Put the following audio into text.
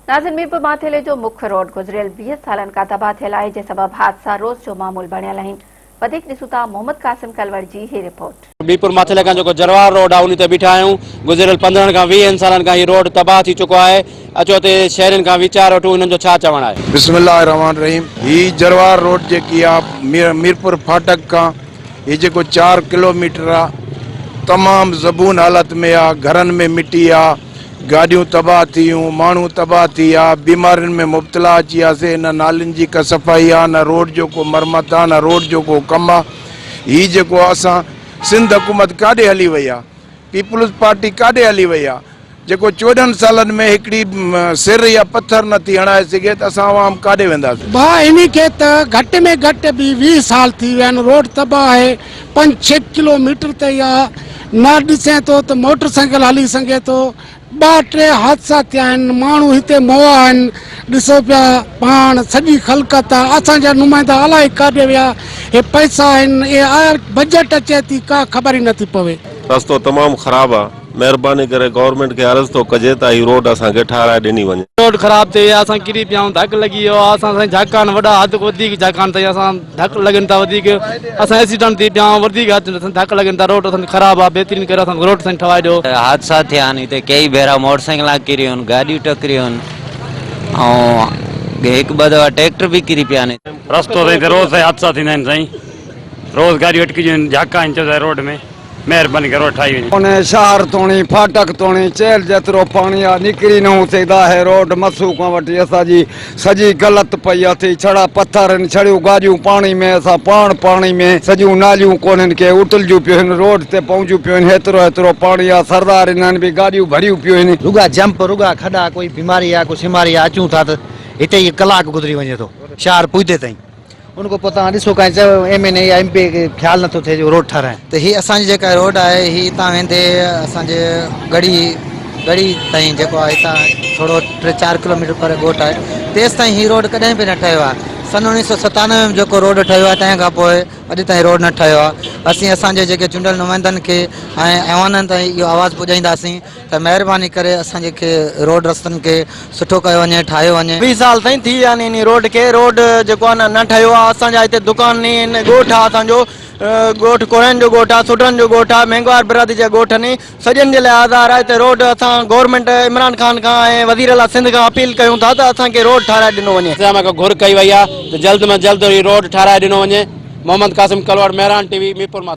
नाज़िन मीरपुर माथेले जो मुख्य रोड गुज़रियल 20 सालन का तबाह थियल आहे, जे सबब हादसा रोज़ जो मामूल बणियल आहिनि। वधीक ॾिसूं था मोहम्मद कासिम कलवड़ जी ही रिपोर्ट। मीरपुर माथेले का जो जरवार रोड आहे उन ते बीठा आहियूं। गुज़रियल 15 खां 20 सालनि खां ही रोड तबाह थी चुको आहे। अचो ते शहरनि खां वीचार वठूं हिननि जो छा चवणु आहे। बिस्मिल्लाहिर्रहमानिर्रहीम। ही जरवार रोड जेकी आहे मीरपुर फाटक खां ही जेको 4 किलोमीटर आहे तमामु ज़बून हालत में आहे। घरनि में मिटी आहे, गाड़ियों तबाह थियूं, माण्हू तबाह थी आहे, बीमारियुनि में मुब्तला अची वियासीं। न नालियुनि जी का सफ़ाई आहे, न रोड जो को मरमत आहे, न रोड जो को कमु आहे। ही जेको असां सिंध हुकूमत काॾे हली वई आहे, पीपुल्स पार्टी काॾे हली वई आहे, जेको 14 सालनि में हिकिड़ी सिर या पत्थर नथी हणाए सघे, त असां आवाम काॾे वेंदासीं। इन खे त घटि में घटि बि 20 साल थी विया आहिनि। रोड तबाह आहे, 5-6 किलोमीटर ते आहे। न ॾिसे थो त मोटरसाइकिल हली सघे थो। 2-3 हादसा थिया आहिनि। माण्हू हिते मोआ आहिनि, ॾिसो पिया पाण सॼी ख़लक़त आहे। असांजा नुमाइंदा अलाए काॾे विया। हे पैसा आहिनि, हे आया बजट अचे थी, का ख़बर ई नथी पवे। रस्तो तमामु ख़राब आहे। मेहरबानी करे गवर्नमेंट के अर्ज़ तो कजे त ही रोड असांखे ठाराए ॾिनी वञे। रोड ख़राब थिए असां किरी पिया, धक लॻी वियो आहे। असां झाकान वॾा हद वधीक झाकान अथई, असां धक लॻनि था वधीक, असां एक्सीडेंट थी पिया वधीक धक लॻनि था। रोड असांजी ख़राब आहे, बहितरीन करे असां रोड सां ठवाए ॾियो। हादसा थिया आहिनि हिते, कई भेरा मोटरसाइकिलां किरियूं आहिनि, गाॾियूं टकरियूं आहिनि ऐं 1-2 दफ़ा ट्रैक्टर बि किरी पिया आहिनि। रस्तो ते रोज़ हादसा थींदा आहिनि साईं, रोज़ गाॾियूं अटकिजियूं आहिनि, झाका आहिनि रोड में। मेहरबानी करे रोड ठाही वञे। उन शहर तोणी फाटक तोणी चेल जेतिरो पाणी आहे निकिरी न सघंदा है। रोड मसू खां वठी असांजी सॼी गलत पई अथई। छड़ा पत्थर आहिनि, छड़ियूं गाॾियूं पाणी में, असां पाणी में, सॼियूं नालियूं कोन्हनि के उटलजियूं पियूं आहिनि, रोड ते पहुचियूं पियूं आहिनि। हेतिरो पाणी आहे, सरदार इन्हनि बि गाॾियूं भरियूं पियूं आहिनि। रुगा जंप, रुगा खॾा, कोई बीमारी आहे, कोई सिमारी आहे, अचूं था त हिते ई कलाक गुज़री वञे थो शहर पुॼे ताईं। उनको पता ॾिसो कंहिं MNA या MP खे ख़्यालु नथो थिए जो रोड ठाराए। त हीअ असांजी जेका रोड आहे, हीअ हितां वेंदे असांजे गढ़ी ताईं जेको आहे, हितां थोरो 3-4 किलोमीटर परे ॻोठ आहे, तेसि ताईं हीअ रोड कॾहिं बि न ठहियो आहे। सन 1997 में जेको रोड ठहियो आहे, तंहिं खां पोइ अॼु ताईं रोड न ठहियो आहे। असीं असांजे जेके चूंडियल नुमाइंदनि खे ऐं ऐवाननि ताईं इहो आवाज़ु पुॼाईंदासीं त महिरबानी करे असांजे रोड रस्तनि खे सुठो कयो वञे, ठाहियो वञे। 20 साल ताईं थी विया आहिनि इन रोड खे। रोड जेको आहे न ठहियो आहे। असांजा हिते दुकान आहिनि, ॻोठ आहे असांजो, ॻोठ कोरनि जो ॻोठ आहे, सुडरनि जो ॻोठ आहे, मेंगवार बिरादरी जा ॻोठ आहिनि। सॼनि जे लाइ आधार आहे हिते रोड। असां गवर्नमेंट इमरान ख़ान खां ऐं वज़ीर आला सिंध खां अपील कयूं था त असांखे रोड ठाराए ॾिनो वञे। घुर कई वई आहे त जल्द में जल्द ही रोड ठाराए ॾिनो वञे। मोहम्मद कासिम कलवड़, मेहरान TV, मीरपुर।